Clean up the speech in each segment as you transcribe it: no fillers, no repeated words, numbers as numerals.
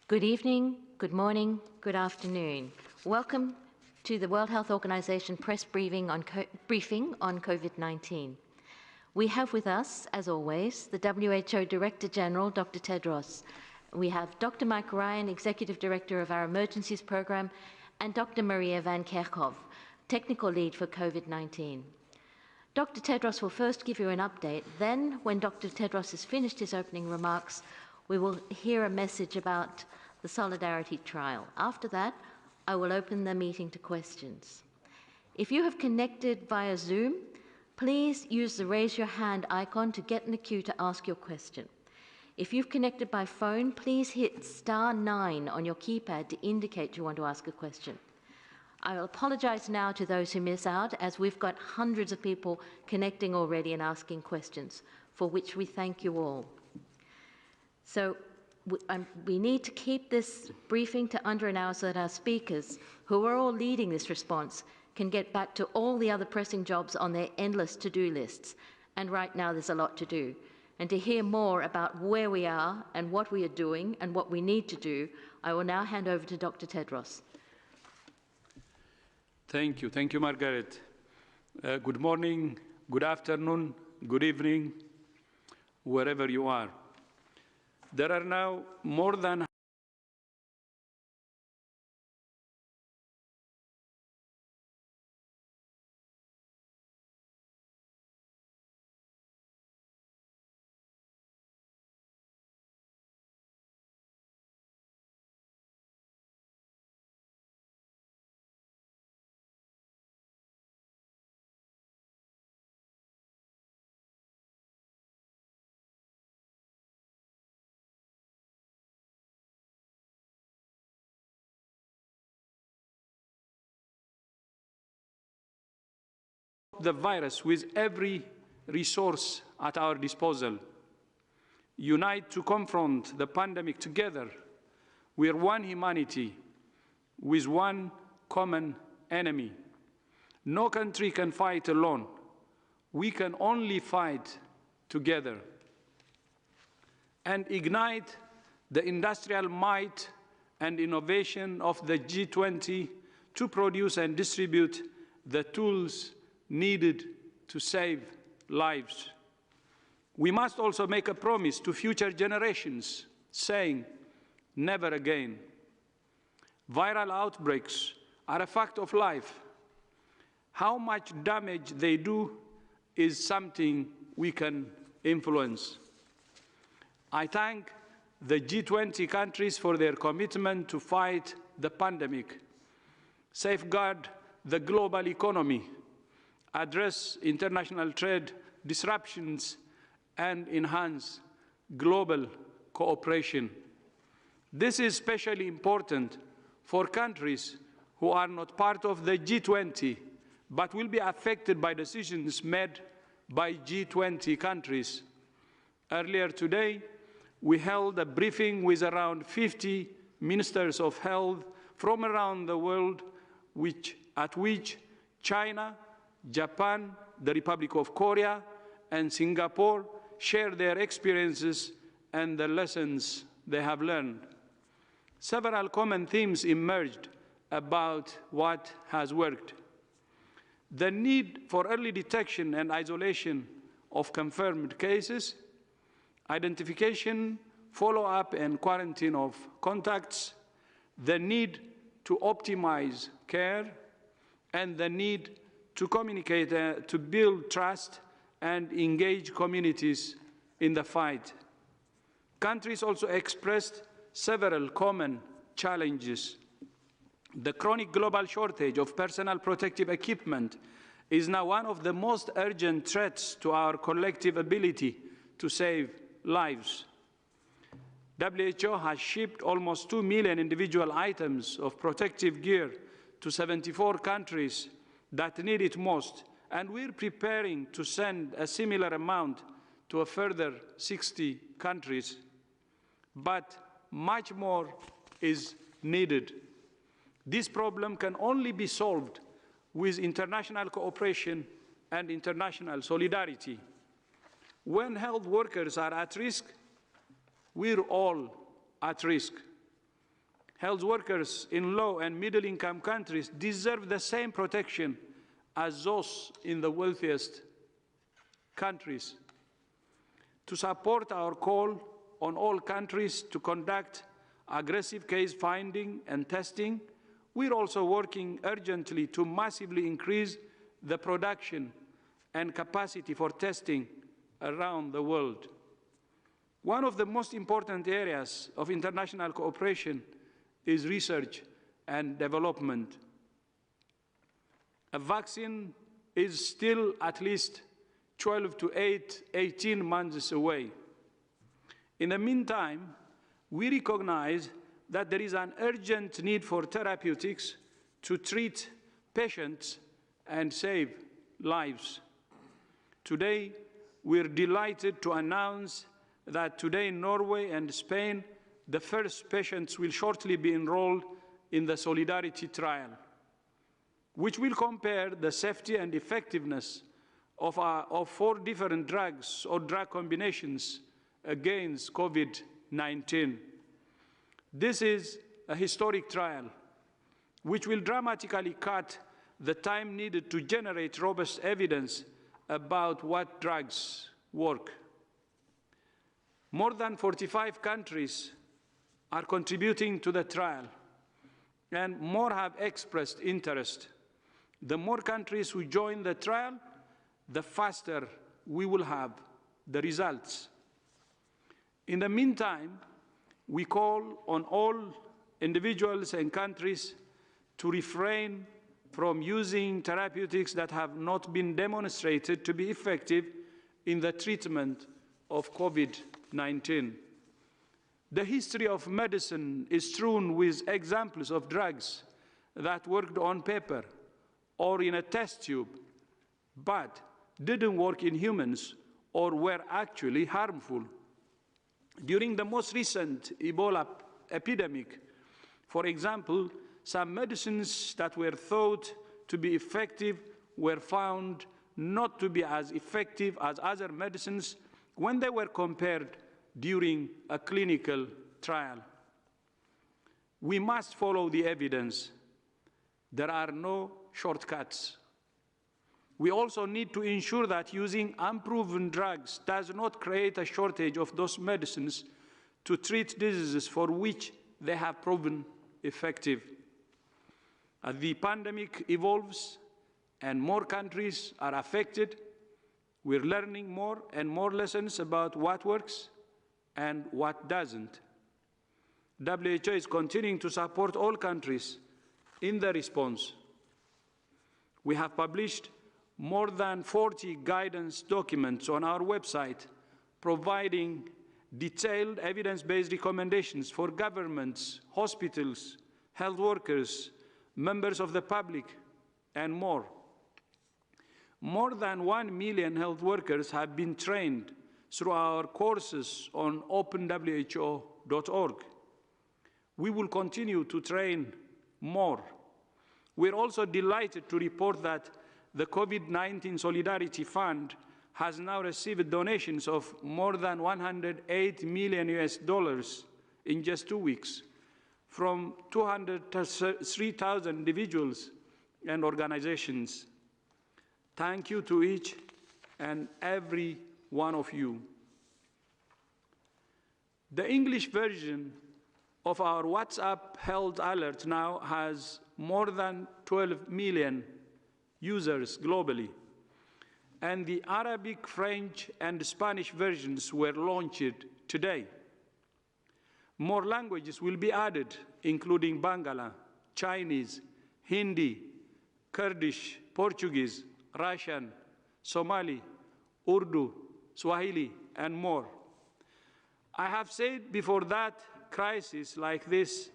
Good evening, good morning, good afternoon. Welcome to the World Health Organization press briefing on COVID-19. We have with us, as always, the WHO Director General, Dr. Tedros. We have Dr. Mike Ryan, Executive Director of our Emergencies Program, and Dr. Maria Van Kerkhove, Technical Lead for COVID-19. Dr. Tedros will first give you an update. Then, when Dr. Tedros has finished his opening remarks, we will hear a message about the Solidary Trial. After that, I will open the meeting to questions. If you have connected via Zoom, please use the raise your hand icon to get in the queue to ask your question. If you've connected by phone, please hit *9 on your keypad to indicate you want to ask a question. I will apologize now to those who miss out, as we've got hundreds of people connecting already and asking questions, for which we thank you all. So we need to keep this briefing to under an hour so that our speakers, who are all leading this response, can get back to all the other pressing jobs on their endless to-do lists. And right now there's a lot to do. And to hear more about where we are and what we are doing and what we need to do, I will now hand over to Dr. Tedros. Thank you, Margaret. Good morning, good afternoon, good evening, wherever you are. There are now more than the virus with every resource at our disposal. Unite to confront the pandemic together. We are one humanity with one common enemy. No country can fight alone. We can only fight together. And ignite the industrial might and innovation of the G20 to produce and distribute the tools needed to save lives. We must also make a promise to future generations, saying, never again. Viral outbreaks are a fact of life. How much damage they do is something we can influence. I thank the G20 countries for their commitment to fight the pandemic, safeguard the global economy, address international trade disruptions, and enhance global cooperation. This is especially important for countries who are not part of the G20, but will be affected by decisions made by G20 countries. Earlier today, we held a briefing with around 50 ministers of health from around the world, at which China, Japan, the Republic of Korea, and Singapore share their experiences and the lessons they have learned. Several common themes emerged about what has worked. The need for early detection and isolation of confirmed cases, identification, follow-up, and quarantine of contacts, the need to optimize care, and the need to communicate, to build trust and engage communities in the fight. Countries also expressed several common challenges. The chronic global shortage of personal protective equipment is now one of the most urgent threats to our collective ability to save lives. WHO has shipped almost 2 million individual items of protective gear to 74 countries that need it most, and we're preparing to send a similar amount to a further 60 countries. But much more is needed. This problem can only be solved with international cooperation and international solidarity. When health workers are at risk, we're all at risk. Health workers in low and middle-income countries deserve the same protection as those in the wealthiest countries. To support our call on all countries to conduct aggressive case finding and testing, we're also working urgently to massively increase the production and capacity for testing around the world. One of the most important areas of international cooperation is research and development. A vaccine is still at least 12 to 18 months away. In the meantime, we recognize that there is an urgent need for therapeutics to treat patients and save lives. Today, we're delighted to announce that today in Norway and Spain, the first patients will shortly be enrolled in the Solidary Trial, which will compare the safety and effectiveness of 4 different drugs or drug combinations against COVID-19. This is a historic trial which will dramatically cut the time needed to generate robust evidence about what drugs work. More than 45 countries are contributing to the trial, and more have expressed interest. The more countries who join the trial, the faster we will have the results. In the meantime, we call on all individuals and countries to refrain from using therapeutics that have not been demonstrated to be effective in the treatment of COVID-19. The history of medicine is strewn with examples of drugs that worked on paper or in a test tube, but didn't work in humans or were actually harmful. During the most recent Ebola epidemic, for example, some medicines that were thought to be effective were found not to be as effective as other medicines when they were compared during a clinical trial. We must follow the evidence. There are no shortcuts. We also need to ensure that using unproven drugs does not create a shortage of those medicines to treat diseases for which they have proven effective. As the pandemic evolves and more countries are affected, we're learning more and more lessons about what works and what doesn't. WHO is continuing to support all countries in the response. We have published more than 40 guidance documents on our website, providing detailed evidence-based recommendations for governments, hospitals, health workers, members of the public, and more. More than 1 million health workers have been trained through our courses on openwho.org. We will continue to train more. We're also delighted to report that the COVID-19 Solidarity Fund has now received donations of more than $108 million in just 2 weeks from 203,000 individuals and organizations. Thank you to each and every one of you. The English version of our WhatsApp Health Alert now has more than 12 million users globally, and the Arabic, French, and Spanish versions were launched today. More languages will be added, including Bangla, Chinese, Hindi, Kurdish, Portuguese, Russian, Somali, Urdu, Swahili, and more. I have said before that crises like this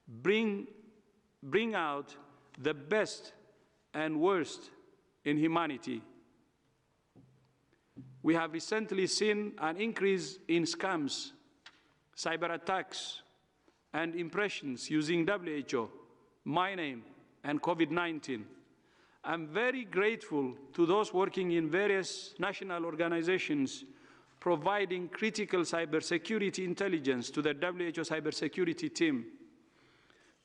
bring out the best and worst in humanity. We have recently seen an increase in scams, cyber attacks, and impressions using WHO, my name, and COVID-19. I'm very grateful to those working in various national organizations providing critical cybersecurity intelligence to the WHO cybersecurity team.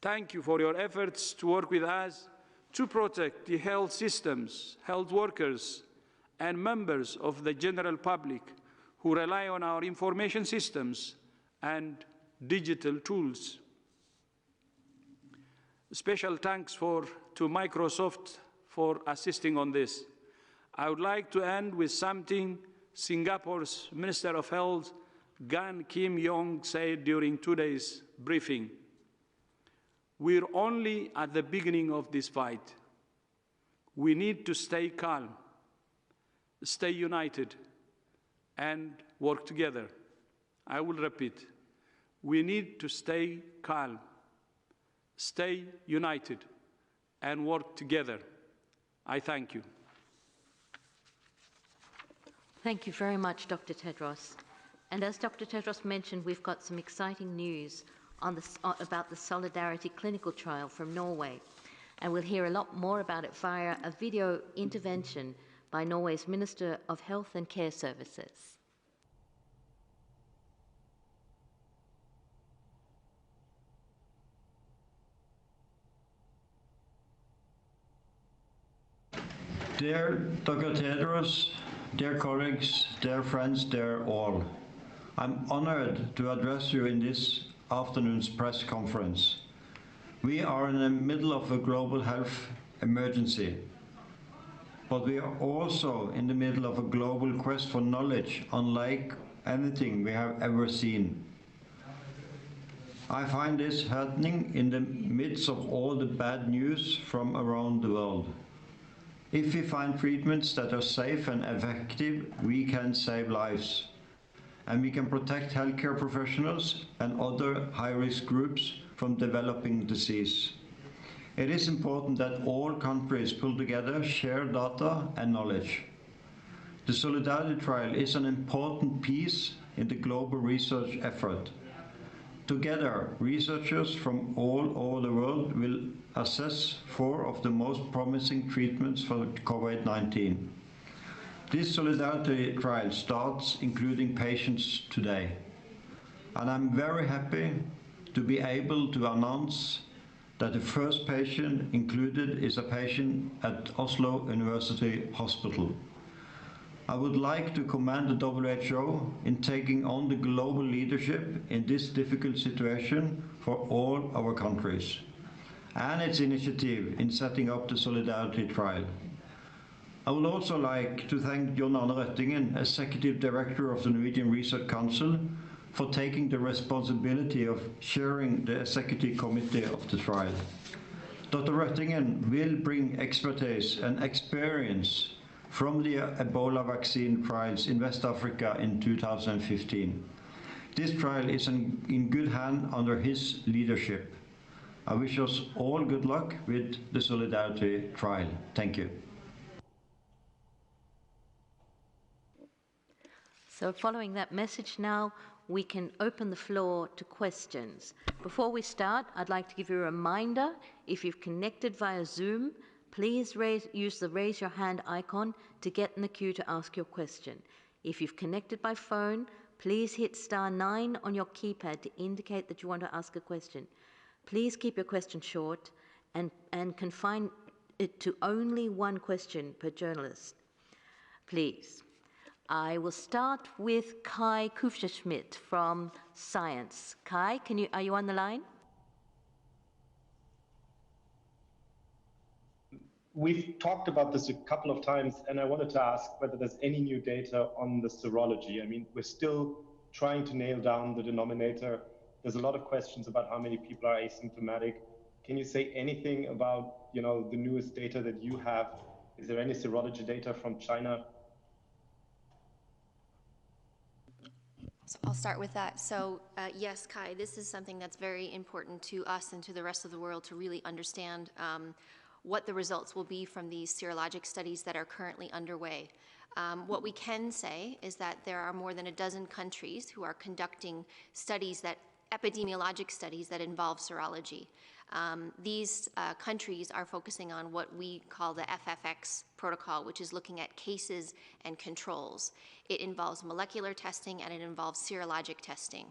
thank you for your efforts to work with us to protect the health systems, health workers, and members of the general public who rely on our information systems and digital tools. Special thanks to Microsoft for assisting on this. I would like to end with something Singapore's Minister of Health, Gan Kim Yong, said during today's briefing. We're only at the beginning of this fight. We need to stay calm, stay united, and work together. I will repeat. We need to stay calm, stay united, and work together. I thank you. Thank you very much, Dr. Tedros. And as Dr. Tedros mentioned, we've got some exciting news about the Solidarity clinical trial from Norway. And we'll hear a lot more about it via a video intervention by Norway's Minister of Health and Care Services. Dear Dr. Tedros, dear colleagues, dear friends, dear all, I'm honored to address you in this afternoon's press conference. We are in the middle of a global health emergency, but we are also in the middle of a global quest for knowledge unlike anything we have ever seen. I find this happening in the midst of all the bad news from around the world. If we find treatments that are safe and effective, we can save lives. And we can protect healthcare professionals and other high-risk groups from developing disease. It is important that all countries pull together, share data and knowledge. The Solidarity Trial is an important piece in the global research effort. Together, researchers from all over the world will assess 4 of the most promising treatments for COVID-19. This Solidarity Trial starts including patients today. And I'm very happy to be able to announce that the first patient included is a patient at Oslo University Hospital. I would like to commend the WHO in taking on the global leadership in this difficult situation for all our countries, and its initiative in setting up the Solidarity Trial. I would also like to thank John Arne Røttingen, Executive Director of the Norwegian Research Council, for taking the responsibility of chairing the Executive Committee of the trial. Dr. Røttingen will bring expertise and experience from the Ebola vaccine trials in West Africa in 2015. This trial is in good hand under his leadership. I wish us all good luck with the Solidarity Trial. Thank you. So following that message now, we can open the floor to questions. Before we start, I'd like to give you a reminder, if you've connected via Zoom, please use the raise your hand icon to get in the queue to ask your question. If you've connected by phone, please hit *9 on your keypad to indicate that you want to ask a question. Please keep your question short and confine it to only one question per journalist. Please. I will start with Kai Kufschmidt from Science. Kai, are you on the line? We've talked about this a couple of times, and I wanted to ask whether there's any new data on the serology. I mean, we're still trying to nail down the denominator. There's a lot of questions about how many people are asymptomatic. Can you say anything about, the newest data that you have? Is there any serology data from China? So I'll start with that. So yes, Kai, this is something that's very important to us and to the rest of the world to really understand what the results will be from these serologic studies that are currently underway. What we can say is that there are more than a dozen countries who are conducting epidemiologic studies that involve serology. These countries are focusing on what we call the FFX protocol, which is looking at cases and controls. It involves molecular testing and it involves serologic testing.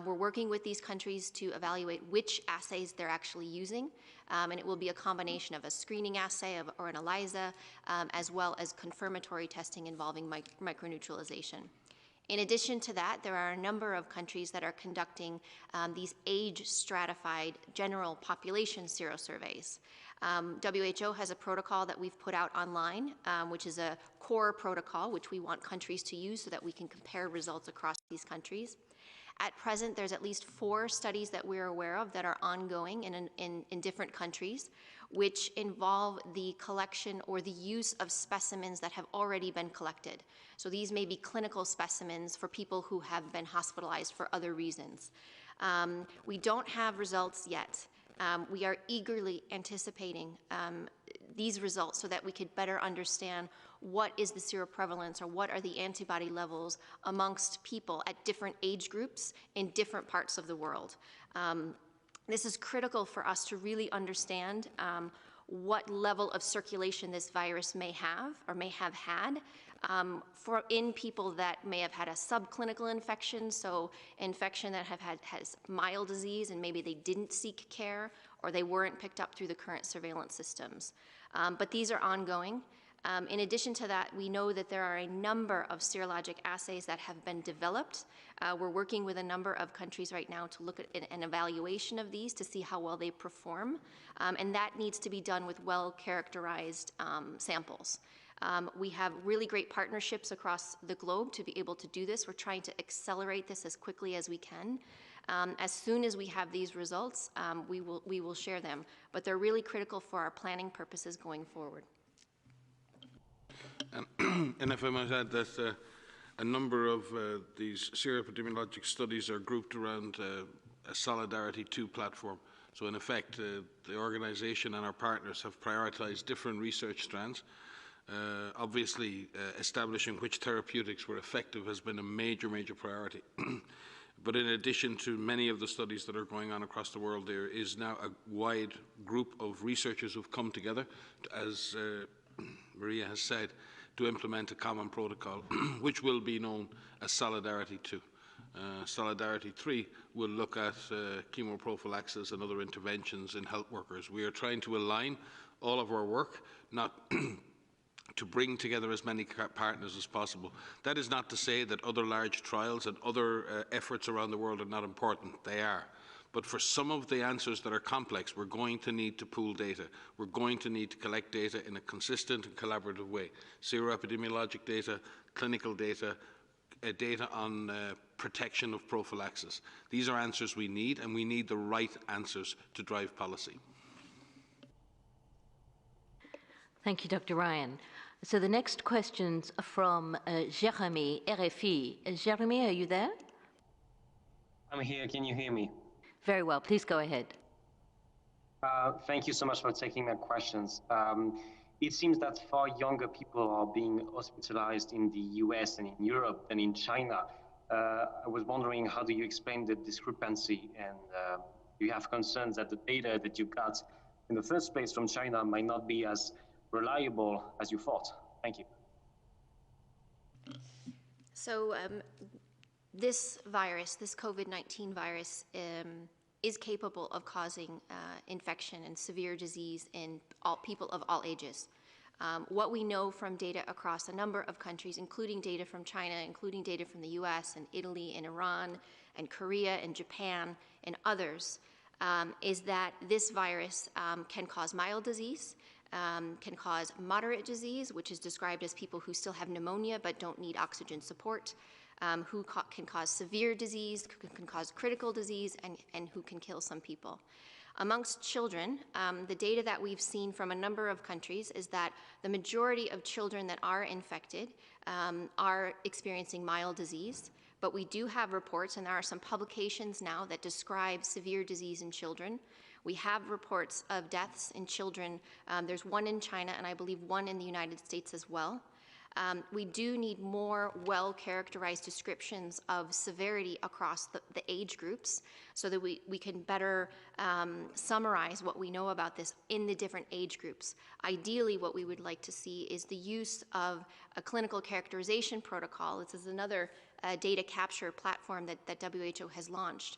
We're working with these countries to evaluate which assays they're actually using, and it will be a combination of a screening assay or an ELISA, as well as confirmatory testing involving microneutralization. In addition to that, there are a number of countries that are conducting these age-stratified general population serosurveys. WHO has a protocol that we've put out online, which is a core protocol, which we want countries to use so that we can compare results across these countries. At present, there's at least 4 studies that we're aware of that are ongoing in different countries, which involve the collection or the use of specimens that have already been collected. So these may be clinical specimens for people who have been hospitalized for other reasons. We don't have results yet. We are eagerly anticipating these results so that we could better understand what is the seroprevalence or what are the antibody levels amongst people at different age groups in different parts of the world. This is critical for us to really understand what level of circulation this virus may have or may have had in people that may have had a subclinical infection, so infection that has mild disease and maybe they didn't seek care or they weren't picked up through the current surveillance systems. But these are ongoing. In addition to that, we know that there are a number of serologic assays that have been developed. We're working with a number of countries right now to look at an evaluation of these to see how well they perform, and that needs to be done with well-characterized samples. We have really great partnerships across the globe to be able to do this. We're trying to accelerate this as quickly as we can. As soon as we have these results, we will share them, but they're really critical for our planning purposes going forward. And if I might add that a number of these seroepidemiologic studies are grouped around a Solidarity 2 platform. So in effect, the organization and our partners have prioritized different research strands. Obviously, establishing which therapeutics were effective has been a major priority. But in addition to many of the studies that are going on across the world, there is now a wide group of researchers who've come together, as Maria has said, to implement a common protocol, which will be known as Solidarity 2. Solidarity 3 will look at chemoprophylaxis and other interventions in health workers. We are trying to align all of our work, not to bring together as many partners as possible. That is not to say that other large trials and other efforts around the world are not important. They are. But for some of the answers that are complex, we're going to need to pool data. We're going to need to collect data in a consistent and collaborative way. Seroepidemiologic data, clinical data, data on protection of prophylaxis. These are answers we need, and we need the right answers to drive policy. Thank you, Dr. Ryan. So the next questions are from Jeremy, RFI. Jeremy, are you there? I'm here. Can you hear me? Very well. Please go ahead. Thank you so much for taking my questions. It seems that far younger people are being hospitalized in the US and in Europe than in China. I was wondering, how do you explain the discrepancy? And do you have concerns that the data that you got in the first place from China might not be as reliable as you thought? Thank you. So this virus, this COVID-19 virus, is capable of causing infection and severe disease in people of all ages. What we know from data across a number of countries, including data from China, including data from the US and Italy and Iran and Korea and Japan and others, is that this virus can cause mild disease, can cause moderate disease, which is described as people who still have pneumonia but don't need oxygen support, who can cause severe disease, can cause critical disease, and who can kill some people. Amongst children, the data that we've seen from a number of countries is that the majority of children that are infected are experiencing mild disease, but we do have reports, and there are some publications now that describe severe disease in children. We have reports of deaths in children. There's one in China, and I believe one in the United States as well. We do need more well-characterized descriptions of severity across the age groups so that we can better summarize what we know about this in the different age groups. Ideally, what we would like to see is the use of a clinical characterization protocol. This is another data capture platform that WHO has launched,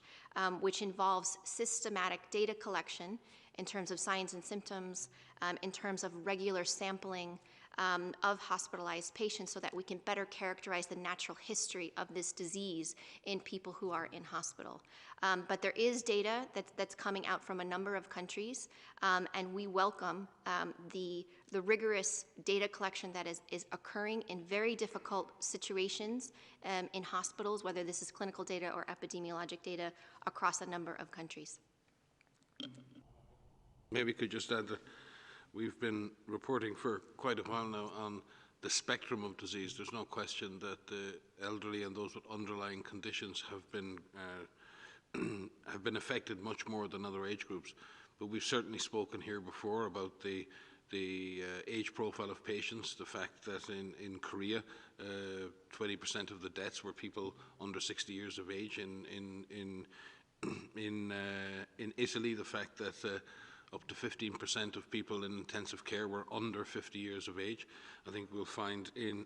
which involves systematic data collection in terms of signs and symptoms, in terms of regular sampling of hospitalized patients so that we can better characterize the natural history of this disease in people who are in hospital. But there is data that's coming out from a number of countries, and we welcome the rigorous data collection that is occurring in very difficult situations in hospitals, whether this is clinical data or epidemiologic data across a number of countries. Maybe we could just add that we've been reporting for quite a while now on the spectrum of disease. There's no question that the elderly and those with underlying conditions have been affected much more than other age groups. But we've certainly spoken here before about the age profile of patients, the fact that in Korea, 20% of the deaths were people under 60 years of age. In Italy, the fact that up to 15% of people in intensive care were under 50 years of age. I think we'll find in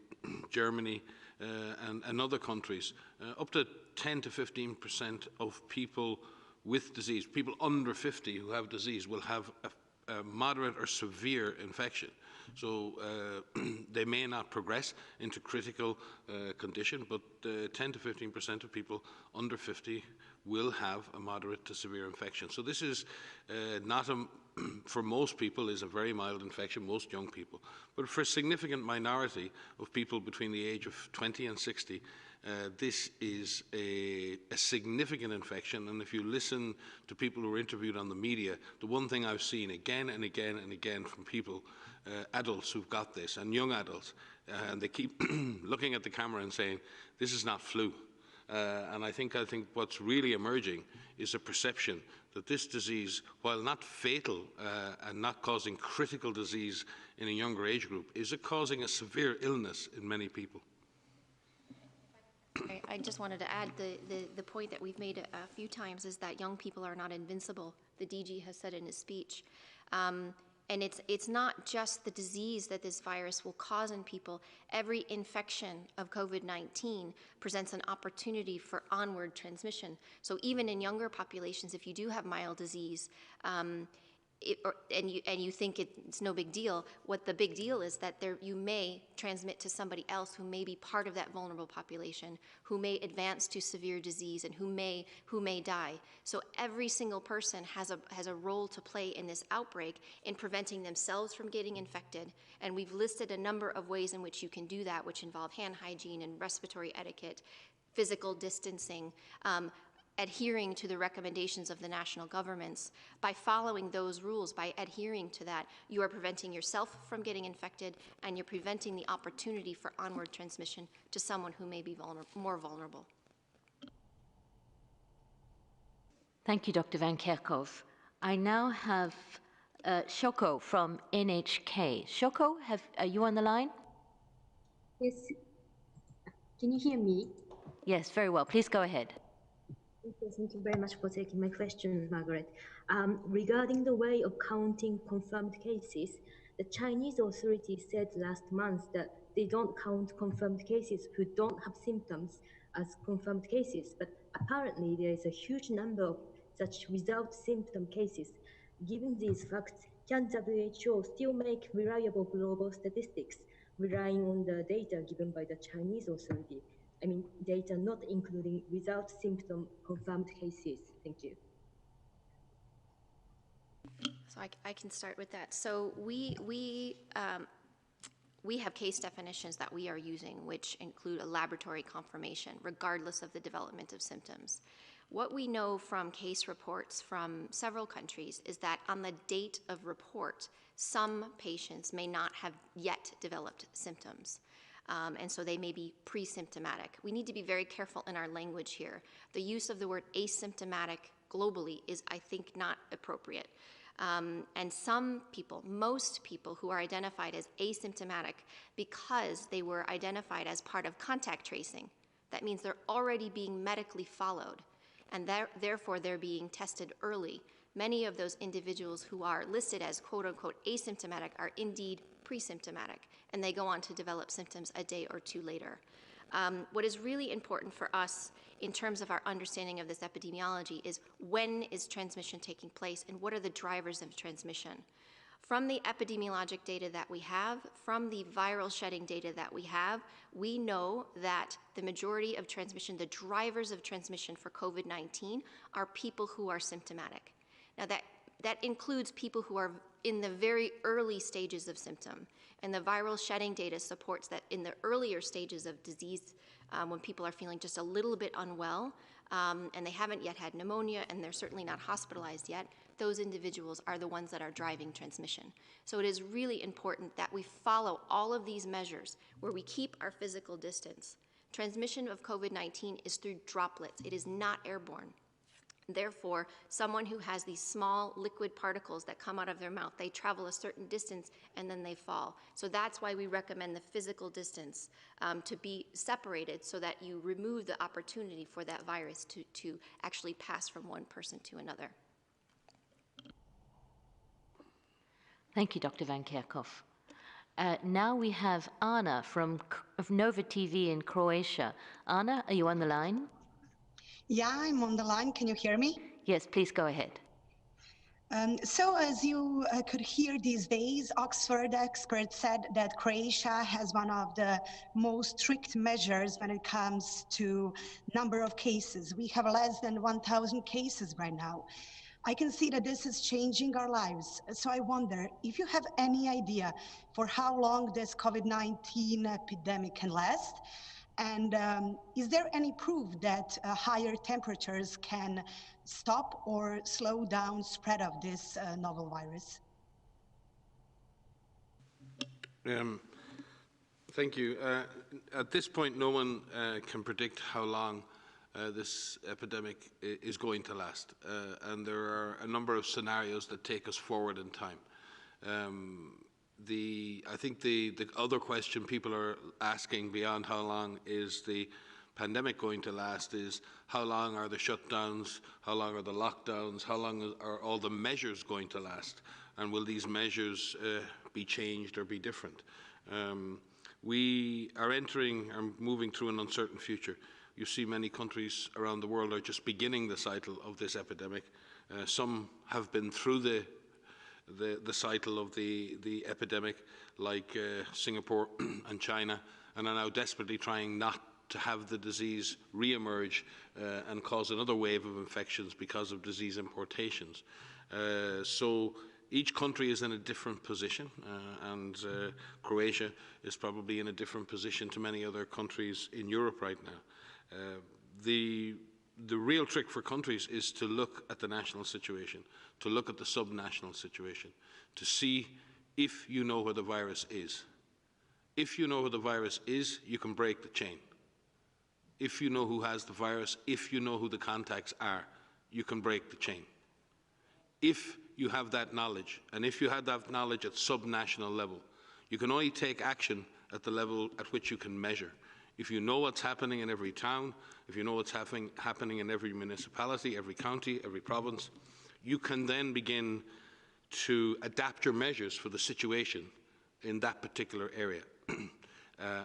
Germany and other countries, up to 10 to 15% of people with disease, people under 50 who have disease, will have a moderate or severe infection. So they may not progress into critical condition, but 10 to 15% of people under 50 will have a moderate to severe infection. So this is not for most people is a very mild infection, most young people. But for a significant minority of people between the age of 20 and 60, this is a significant infection. And if you listen to people who are interviewed on the media, the one thing I've seen again and again and again from people, adults who've got this, and young adults, and they keep looking at the camera and saying, this is not flu. And I think what's really emerging is a perception that this disease, while not fatal and not causing critical disease in a younger age group, is causing a severe illness in many people. I just wanted to add the point that we've made a few times is that young people are not invincible. The DG has said in his speech. And it's not just the disease that this virus will cause in people. Every infection of COVID-19 presents an opportunity for onward transmission. So even in younger populations, if you do have mild disease, and you think it's no big deal, what the big deal is that you may transmit to somebody else who may be part of that vulnerable population, who may advance to severe disease, and who may die. So every single person has a role to play in this outbreak in preventing themselves from getting infected. And we've listed a number of ways in which you can do that, which involve hand hygiene and respiratory etiquette, physical distancing, adhering to the recommendations of the national governments. By following those rules, by adhering to that, you are preventing yourself from getting infected, and you're preventing the opportunity for onward transmission to someone who may be more vulnerable. Thank you, Dr. Van Kerkhove. I now have Shoko from NHK. Shoko, are you on the line? Yes. Can you hear me? Yes, very well. Please go ahead. Thank you very much for taking my question, Margaret. Regarding the way of counting confirmed cases, the Chinese authorities said last month that they don't count confirmed cases who don't have symptoms as confirmed cases, but apparently there is a huge number of such without symptom cases. Given these facts, can WHO still make reliable global statistics relying on the data given by the Chinese authority? I mean, data not including without symptom confirmed cases. Thank you. So I can start with that. So we have case definitions that we are using, which include a laboratory confirmation, regardless of the development of symptoms. What we know from case reports from several countries is that on the date of report, some patients may not have yet developed symptoms. And so they may be pre-symptomatic. We need to be very careful in our language here. The use of the word asymptomatic globally is, I think, not appropriate. And some people, most people who are identified as asymptomatic because they were identified as part of contact tracing, that means they're already being medically followed, and therefore they're being tested early. Many of those individuals who are listed as quote-unquote asymptomatic are indeed pre-symptomatic, and they go on to develop symptoms a day or two later. What is really important for us in terms of our understanding of this epidemiology is when is transmission taking place and what are the drivers of transmission. From the epidemiologic data that we have, from the viral shedding data that we have, we know that the majority of transmission, the drivers of transmission for COVID-19 are people who are symptomatic. Now that includes people who are in the very early stages of symptom. And the viral shedding data supports that in the earlier stages of disease, when people are feeling just a little bit unwell, and they haven't yet had pneumonia, and they're certainly not hospitalized yet, those individuals are the ones that are driving transmission. So it is really important that we follow all of these measures where we keep our physical distance. Transmission of COVID-19 is through droplets. It is not airborne. Therefore, someone who has these small liquid particles that come out of their mouth, they travel a certain distance and then they fall. So that's why we recommend the physical distance to be separated so that you remove the opportunity for that virus to actually pass from one person to another. Thank you, Dr. Van Kerkhoff. Now we have Anna from Nova TV in Croatia. Anna, are you on the line? Yeah, I'm on the line. Can you hear me? Yes, please go ahead. So as you could hear these days, Oxford experts said that Croatia has one of the most strict measures when it comes to number of cases. We have less than 1,000 cases right now. I can see that this is changing our lives. So I wonder if you have any idea for how long this COVID-19 epidemic can last. And is there any proof that higher temperatures can stop or slow down spread of this novel virus? Thank you. At this point, no one can predict how long this epidemic is going to last. And there are a number of scenarios that take us forward in time. I think the other question people are asking beyond how long is the pandemic going to last is how long are the shutdowns, how long are the lockdowns, how long are all the measures going to last, and will these measures be changed or be different? We are moving through an uncertain future. You see many countries around the world are just beginning the cycle of this epidemic. Some have been through the cycle of the epidemic, like Singapore and China, and are now desperately trying not to have the disease re-emerge and cause another wave of infections because of disease importations. So each country is in a different position, and Croatia is probably in a different position to many other countries in Europe right now. The real trick for countries is to look at the national situation, to look at the subnational situation, to see if you know where the virus is. If you know where the virus is, you can break the chain. If you know who has the virus, if you know who the contacts are, you can break the chain. If you have that knowledge, and if you have that knowledge at subnational level, you can only take action at the level at which you can measure. If you know what's happening in every town, if you know what's happening in every municipality, every county, every province, you can then begin to adapt your measures for the situation in that particular area.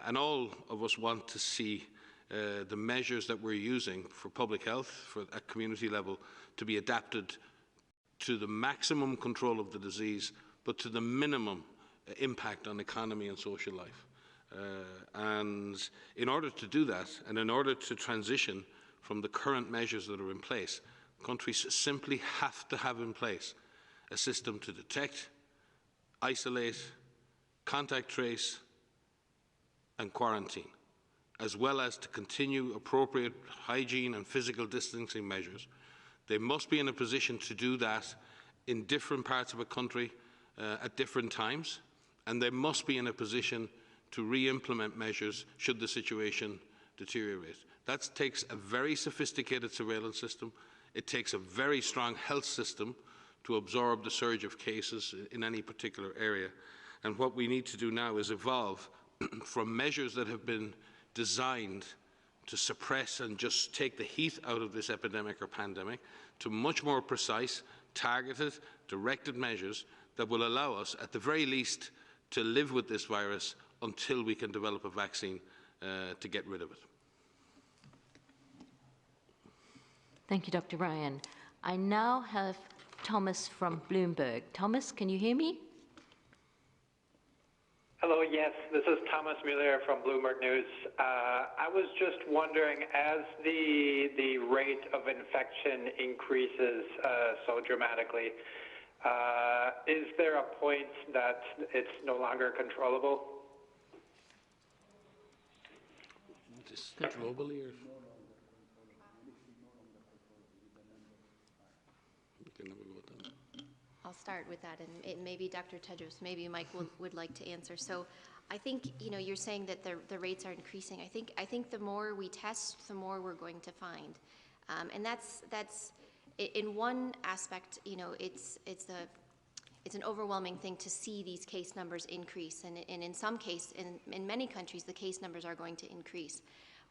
And all of us want to see the measures that we're using for public health at community level to be adapted to the maximum control of the disease, but to the minimum impact on economy and social life. And in order to do that, and in order to transition from the current measures that are in place, countries simply have to have in place a system to detect, isolate, contact trace, and quarantine, as well as to continue appropriate hygiene and physical distancing measures. They must be in a position to do that in different parts of a country at different times, and they must be in a position to re-implement measures should the situation deteriorate. That takes a very sophisticated surveillance system. It takes a very strong health system to absorb the surge of cases in any particular area. And what we need to do now is evolve from measures that have been designed to suppress and just take the heat out of this epidemic or pandemic to much more precise, targeted, directed measures that will allow us, at the very least, to live with this virus until we can develop a vaccine to get rid of it. Thank you, Dr. Ryan. I now have Thomas from Bloomberg. Thomas, can you hear me? Hello, yes, this is Thomas Mueller from Bloomberg News. I was just wondering, as the rate of infection increases so dramatically, is there a point that it's no longer controllable? Just globally, or? I'll start with that, and maybe Dr. Tedros, maybe Mike would like to answer. So I think, you're saying that the rates are increasing. I think the more we test, the more we're going to find. And that's in one aspect, it's an overwhelming thing to see these case numbers increase. And in some cases, in many countries, the case numbers are going to increase.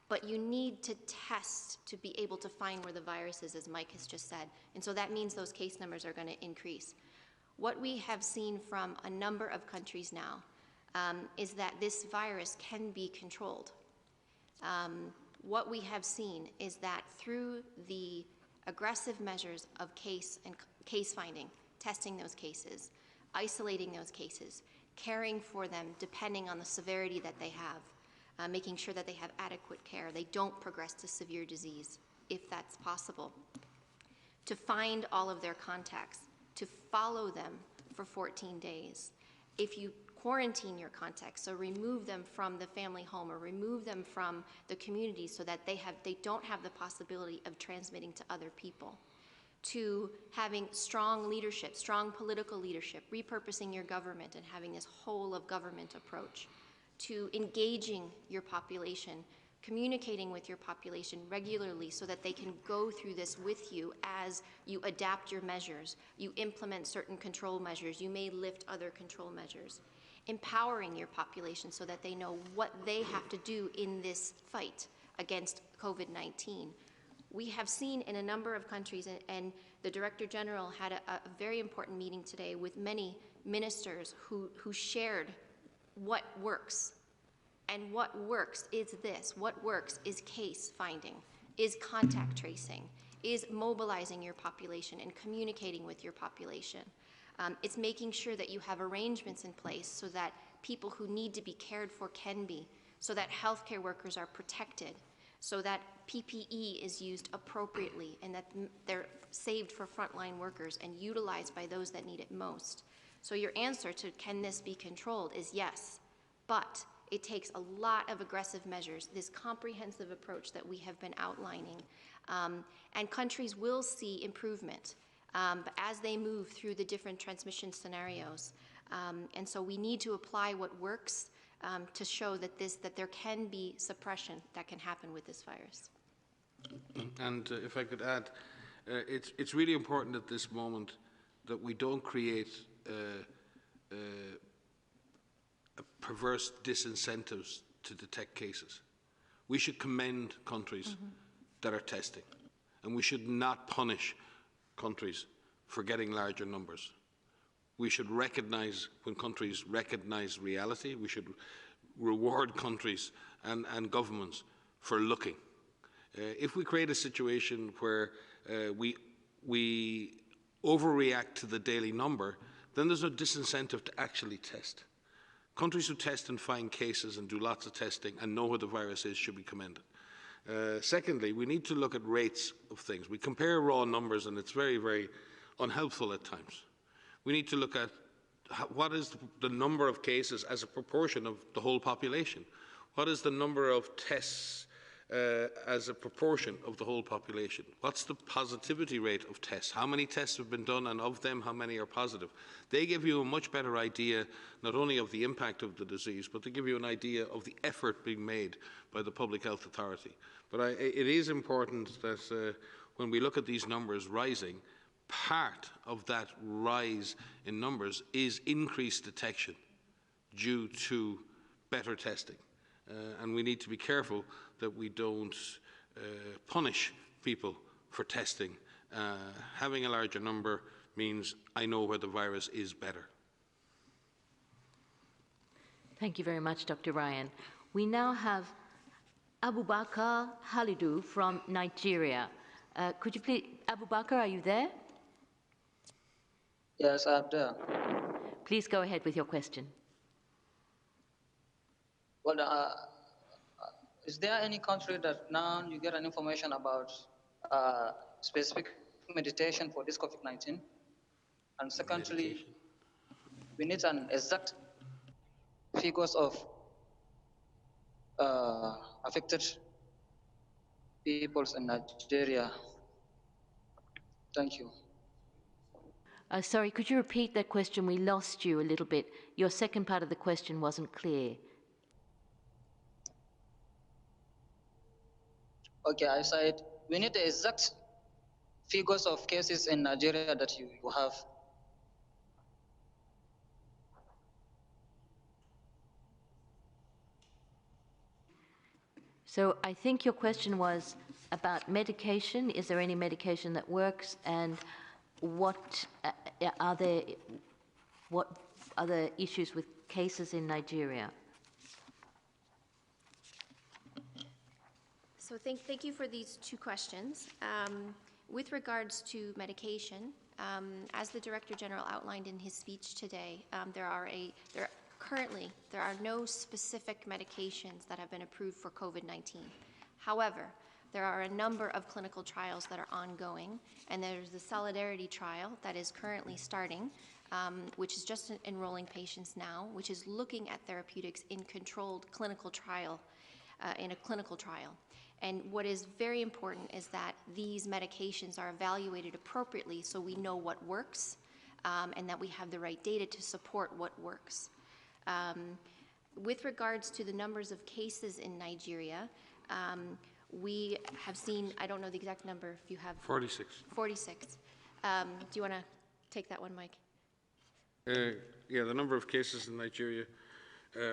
But you need to test to be able to find where the virus is, as Mike has just said. And so that means those case numbers are going to increase. What we have seen from a number of countries now is that this virus can be controlled. What we have seen is that through the aggressive measures of case finding, testing those cases, isolating those cases, caring for them depending on the severity that they have, making sure that they have adequate care, they don't progress to severe disease, if that's possible, to find all of their contacts, to follow them for 14 days. If you quarantine your contacts, so remove them from the family home or remove them from the community so that they don't have the possibility of transmitting to other people, to having strong leadership, strong political leadership, repurposing your government and having this whole of government approach, to engaging your population, communicating with your population regularly so that they can go through this with you as you adapt your measures, you implement certain control measures, you may lift other control measures. Empowering your population so that they know what they have to do in this fight against COVID-19. We have seen in a number of countries, and the Director General had a very important meeting today with many ministers who shared what works. And what works is this. What works is case finding, is contact tracing, is mobilizing your population and communicating with your population. It's making sure that you have arrangements in place so that people who need to be cared for can be, so that healthcare workers are protected, so that PPE is used appropriately and that they're saved for frontline workers and utilized by those that need it most. So your answer to can this be controlled is yes, but it takes a lot of aggressive measures, this comprehensive approach that we have been outlining. And countries will see improvement as they move through the different transmission scenarios. And so we need to apply what works to show that there can be suppression that can happen with this virus. And if I could add, it's really important at this moment that we don't create perverse disincentives to detect cases. We should commend countries that are testing, and we should not punish countries for getting larger numbers. We should recognize when countries recognize reality. We should reward countries and governments for looking. If we create a situation where we overreact to the daily number, then there's no disincentive to actually test. Countries who test and find cases and do lots of testing and know where the virus is should be commended. Secondly, we need to look at rates of things. We compare raw numbers and it's very, very unhelpful at times. We need to look at what is the number of cases as a proportion of the whole population. What is the number of tests as a proportion of the whole population? What's the positivity rate of tests? How many tests have been done, and of them, how many are positive? They give you a much better idea not only of the impact of the disease, but they give you an idea of the effort being made by the public health authority. But it is important that when we look at these numbers rising, part of that rise in numbers is increased detection due to better testing. And we need to be careful that we don't punish people for testing. Having a larger number means I know where the virus is better. Thank you very much, Dr. Ryan. We now have Abubakar Halidu from Nigeria. Could you please, Abubakar, are you there? Yes, I'm there. Please go ahead with your question. Well, is there any country that now you get an information about specific meditation for this COVID-19? And secondly, we need an exact figures of affected peoples in Nigeria. Thank you. Sorry, could you repeat that question? We lost you a little bit. Your second part of the question wasn't clear. Okay, I said we need the exact figures of cases in Nigeria that you have. So I think your question was about medication. Is there any medication that works, and what are the issues with cases in Nigeria? So thank you for these two questions. With regards to medication, as the Director General outlined in his speech today, currently there are no specific medications that have been approved for COVID-19. However, there are a number of clinical trials that are ongoing, and there's the Solidary Trial that is currently starting, which is just enrolling patients now, which is looking at therapeutics in controlled clinical trial, in a clinical trial. And what is very important is that these medications are evaluated appropriately so we know what works, and that we have the right data to support what works. With regards to the numbers of cases in Nigeria, we have seen, I don't know the exact number, if you have... 46. 46. Do you want to take that one, Mike? Yeah, the number of cases in Nigeria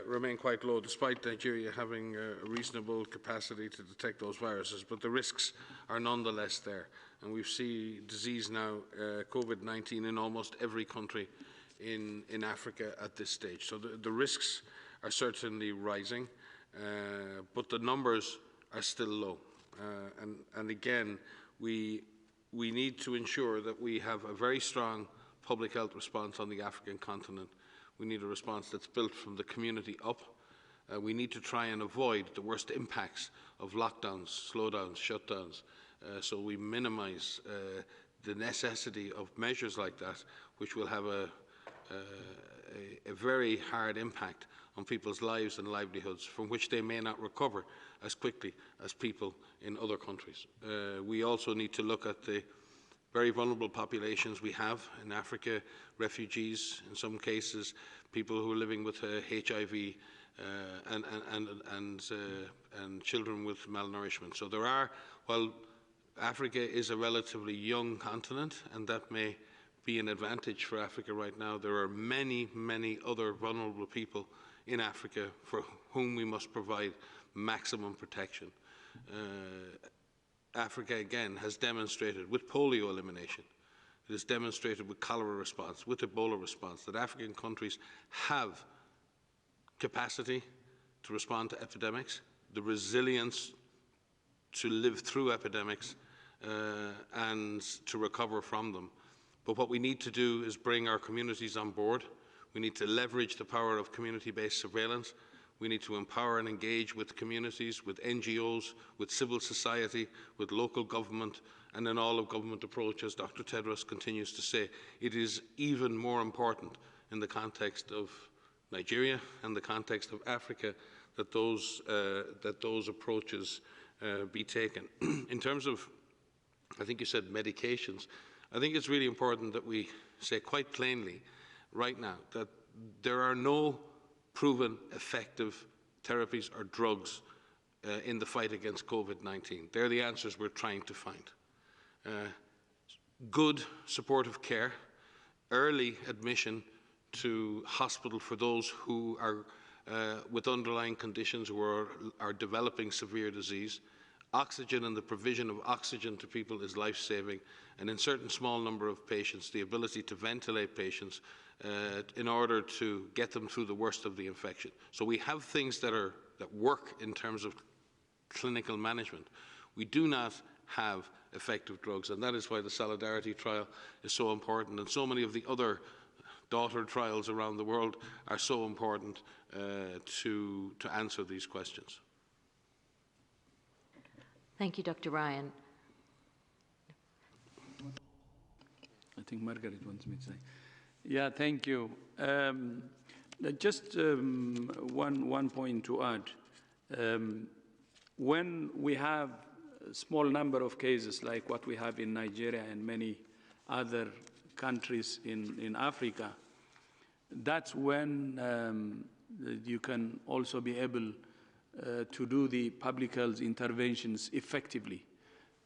remain quite low, despite Nigeria having a reasonable capacity to detect those viruses, but the risks are nonetheless there. And we see disease now, COVID-19, in almost every country in Africa at this stage. So the risks are certainly rising, but the numbers are still low. And again, we need to ensure that we have a very strong public health response on the African continent. We need a response that's built from the community up. We need to try and avoid the worst impacts of lockdowns, slowdowns, shutdowns, so we minimize the necessity of measures like that, which will have a very hard impact on people's lives and livelihoods, from which they may not recover as quickly as people in other countries. We also need to look at the very vulnerable populations we have in Africa, refugees, in some cases, people who are living with HIV, and children with malnourishment. So there are, while Africa is a relatively young continent, and that may be an advantage for Africa right now, there are many, many other vulnerable people in Africa for whom we must provide maximum protection. Africa, again, has demonstrated with polio elimination, it has demonstrated with cholera response, with Ebola response, that African countries have capacity to respond to epidemics, the resilience to live through epidemics, and to recover from them. But what we need to do is bring our communities on board. We need to leverage the power of community-based surveillance. We need to empower and engage with communities, with NGOs, with civil society, with local government, and an all-of-government approach, as Dr. Tedros continues to say. It is even more important in the context of Nigeria and the context of Africa that those approaches be taken. In terms of, I think you said medications, I think it's really important that we say quite plainly right now that there are no proven effective therapies or drugs in the fight against COVID-19. They're the answers we're trying to find. good supportive care, early admission to hospital for those who are with underlying conditions or are developing severe disease. Oxygen and the provision of oxygen to people is life-saving, and in certain small number of patients, the ability to ventilate patients in order to get them through the worst of the infection. So we have things that work in terms of clinical management. We do not have effective drugs, and that is why the Solidarity Trial is so important, and so many of the other daughter trials around the world are so important to answer these questions. Thank you, Dr. Ryan. I think Margaret wants me to say. Yeah, thank you. Just one point to add. When we have a small number of cases like what we have in Nigeria and many other countries in Africa, that's when you can also be able to do the public health interventions effectively,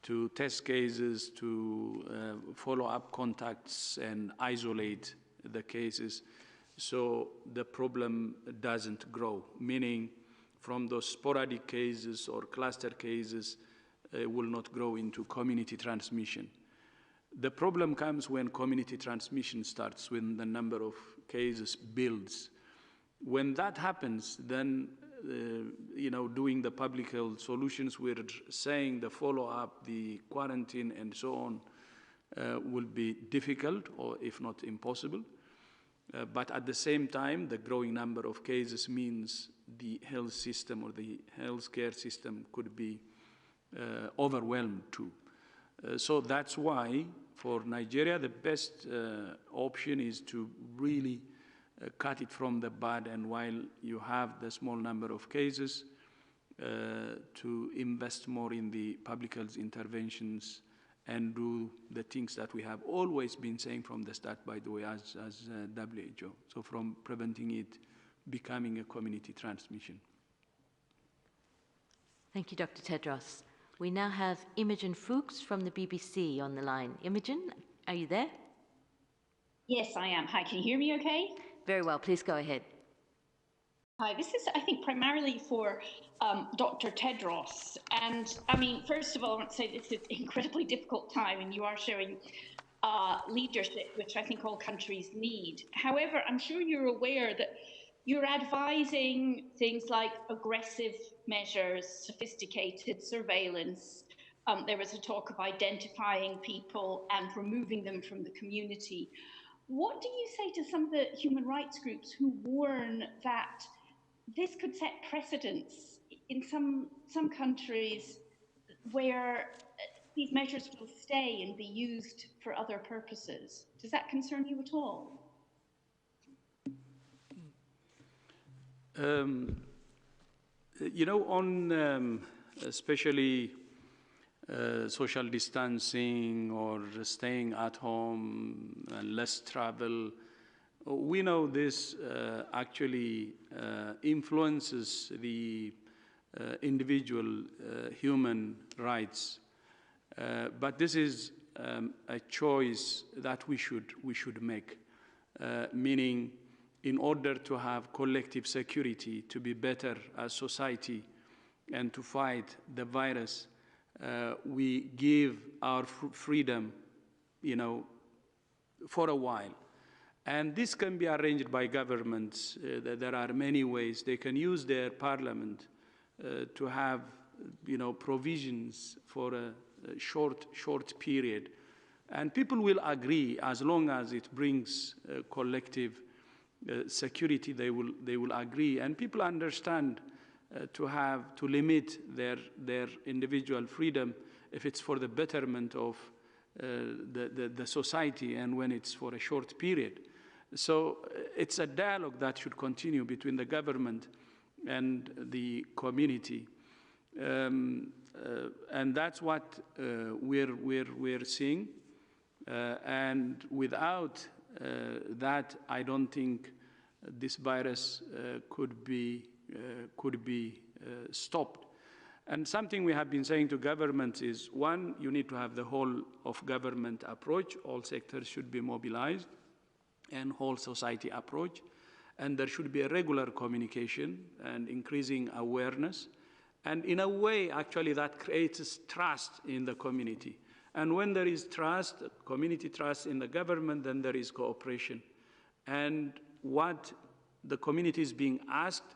to test cases, to follow up contacts and isolate the cases so the problem doesn't grow, meaning from those sporadic cases or cluster cases will not grow into community transmission. The problem comes when community transmission starts, when the number of cases builds. When that happens, then doing the public health solutions, we're saying the follow-up, the quarantine, and so on will be difficult, or if not impossible. But at the same time, the growing number of cases means the health system or the healthcare system could be overwhelmed too. So that's why, for Nigeria, the best option is to really cut it from the bud, and while you have the small number of cases, to invest more in the public health interventions and do the things that we have always been saying from the start, by the way, as WHO. So from preventing it becoming a community transmission. Thank you, Dr. Tedros. We now have Imogen Fuchs from the BBC on the line. Imogen, are you there? Yes, I am. Hi, can you hear me okay? Very well, please go ahead. Hi, this is, I think, primarily for Dr. Tedros. And I mean, first of all, I want to say this is an incredibly difficult time, and you are showing leadership, which I think all countries need. However, I'm sure you're aware that you're advising things like aggressive measures, sophisticated surveillance. There was a talk of identifying people and removing them from the community. What do you say to some of the human rights groups who warn that this could set precedents in some countries where these measures will stay and be used for other purposes? Does that concern you at all? On especially social distancing or staying at home and less travel, we know this actually influences the individual human rights. But this is a choice that we should make, meaning in order to have collective security, to be better as society and to fight the virus, we give our freedom, for a while. And this can be arranged by governments. There are many ways. They can use their parliament to have, provisions for a short period. And people will agree as long as it brings collective security, they will agree. And people understand to limit their individual freedom if it's for the betterment of the society and when it's for a short period. So it's a dialogue that should continue between the government and the community. And that's what we're seeing. And without that, I don't think this virus could be stopped. And something we have been saying to governments is, one, you need to have the whole of government approach. All sectors should be mobilized, and whole society approach. And there should be a regular communication and increasing awareness. And in a way, actually, that creates trust in the community. And when there is trust, community trust in the government, then there is cooperation. And what the community is being asked,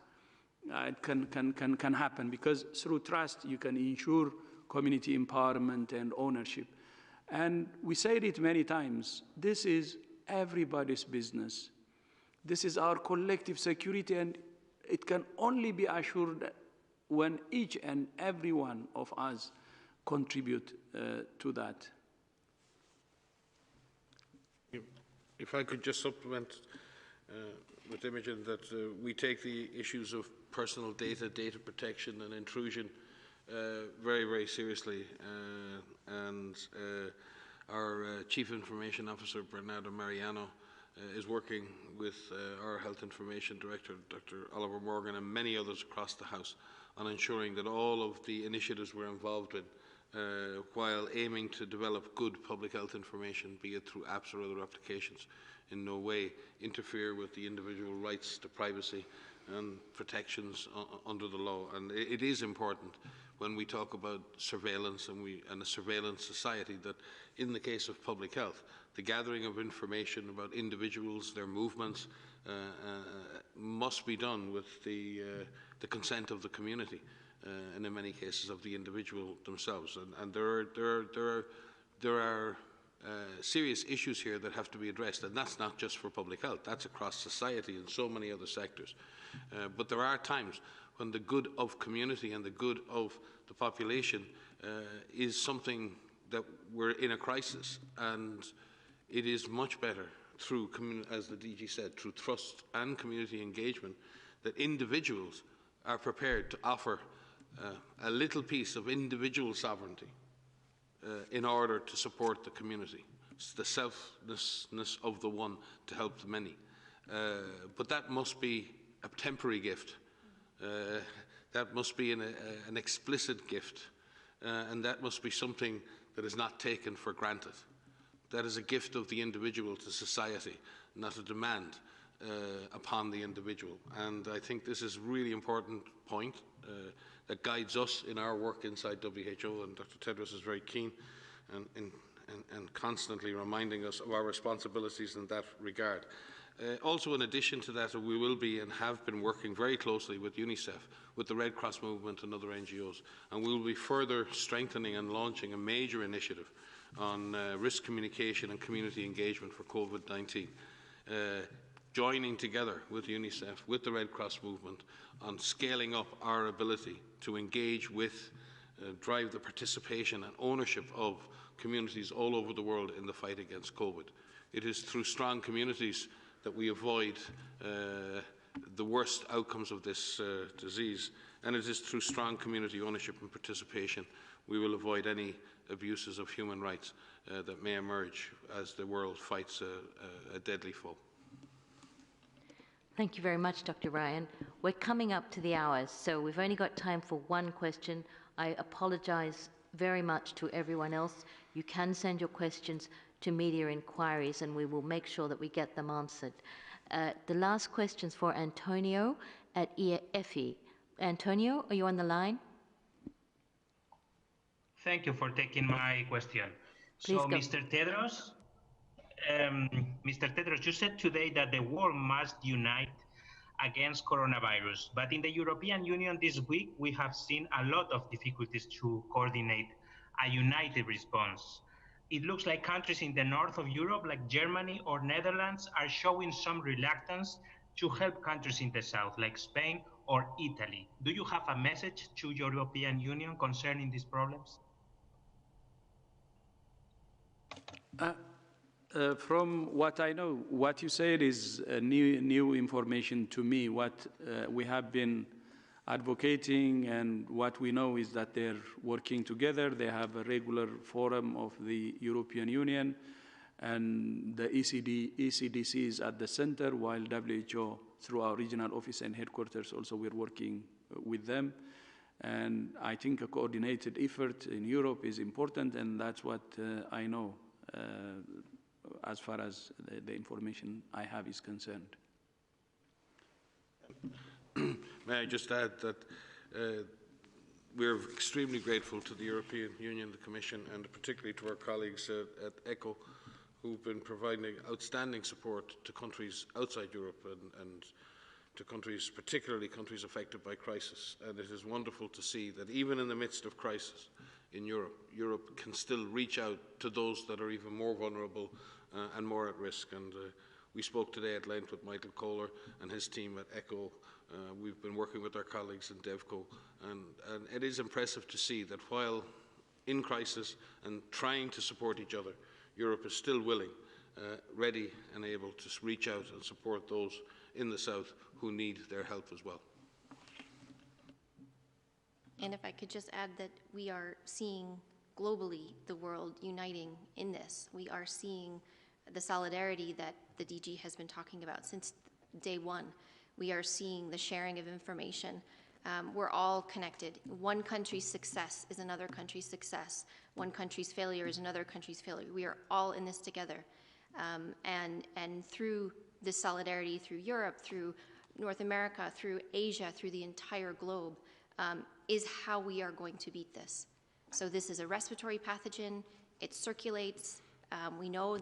it can happen, because through trust, you can ensure community empowerment and ownership. And we said it many times, this is everybody's business. This is our collective security, and it can only be assured when each and every one of us contribute to that. If I could just supplement with Imogen that we take the issues of personal data, data protection and intrusion very, very seriously. And our Chief Information Officer, Bernardo Mariano, is working with our Health Information Director, Dr. Oliver Morgan, and many others across the House on ensuring that all of the initiatives we're involved in, while aiming to develop good public health information, be it through apps or other applications, in no way interfere with the individual rights to privacy and protections under the law. And it is important when we talk about surveillance and a surveillance society that in the case of public health, the gathering of information about individuals, their movements, must be done with the consent of the community, and in many cases of the individual themselves. And there are serious issues here that have to be addressed, and that's not just for public health, that's across society and so many other sectors. But there are times when the good of community and the good of the population is something that we're in a crisis, and it is much better through, as the DG said, through trust and community engagement, that individuals are prepared to offer a little piece of individual sovereignty in order to support the community. It's the selflessness of the one to help the many. But that must be a temporary gift. That must be an explicit gift. And that must be something that is not taken for granted. That is a gift of the individual to society, not a demand upon the individual. And I think this is a really important point that guides us in our work inside WHO, and Dr. Tedros is very keen and constantly reminding us of our responsibilities in that regard. Also, in addition to that, we will be and have been working very closely with UNICEF, with the Red Cross Movement and other NGOs, and we will be further strengthening and launching a major initiative on risk communication and community engagement for COVID-19, joining together with UNICEF, with the Red Cross Movement, on scaling up our ability to engage with, drive the participation and ownership of communities all over the world in the fight against COVID. It is through strong communities that we avoid the worst outcomes of this disease, and it is through strong community ownership and participation we will avoid any abuses of human rights that may emerge as the world fights a deadly foe. Thank you very much, Dr. Ryan. We're coming up to the hours, so we've only got time for one question. I apologize very much to everyone else. You can send your questions to media inquiries, and we will make sure that we get them answered. The last question's for Antonio at EFE. Antonio, are you on the line? Thank you for taking my question. Please so, go. Mr. Tedros, you said today that the world must unite against coronavirus, but in the European Union this week, we have seen a lot of difficulties to coordinate a united response. It looks like countries in the north of Europe, like Germany or Netherlands, are showing some reluctance to help countries in the south, like Spain or Italy. Do you have a message to European Union concerning these problems? From what I know, what you said is new information to me. What we have been advocating and what we know is that they're working together. They have a regular forum of the European Union, and the ECDC is at the center, while WHO, through our regional office and headquarters, also we're working with them. And I think a coordinated effort in Europe is important, and that's what I know as far as the information I have is concerned. May I just add that we're extremely grateful to the European Union, the Commission, and particularly to our colleagues at ECHO, who've been providing outstanding support to countries outside Europe and to countries, particularly countries affected by crisis. And it is wonderful to see that even in the midst of crisis in Europe, Europe can still reach out to those that are even more vulnerable and more at risk. And we spoke today at length with Michael Kohler and his team at ECHO. We've been working with our colleagues in DevCo, and it is impressive to see that while in crisis and trying to support each other, Europe is still willing, ready and able to reach out and support those in the South who need their help as well. And if I could just add that we are seeing globally the world uniting in this. We are seeing the solidarity that the DG has been talking about since day one. We are seeing the sharing of information. We're all connected. One country's success is another country's success. One country's failure is another country's failure. We are all in this together. And through this solidarity, through Europe, through North America, through Asia, through the entire globe, is how we are going to beat this. So this is a respiratory pathogen. It circulates. We know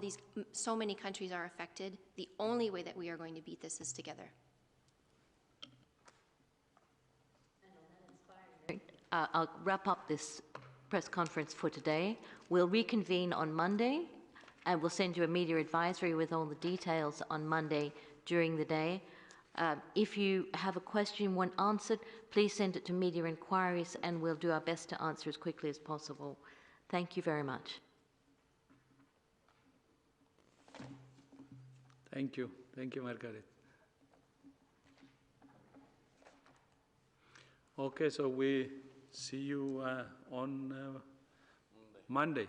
so many countries are affected. The only way that we are going to beat this is together. I'll wrap up this press conference for today. We'll reconvene on Monday, and we'll send you a media advisory with all the details on Monday during the day. If you have a question you want answered, please send it to Media Inquiries, and we'll do our best to answer as quickly as possible. Thank you very much. Thank you. Thank you, Margaret. Okay, so we see you on Monday.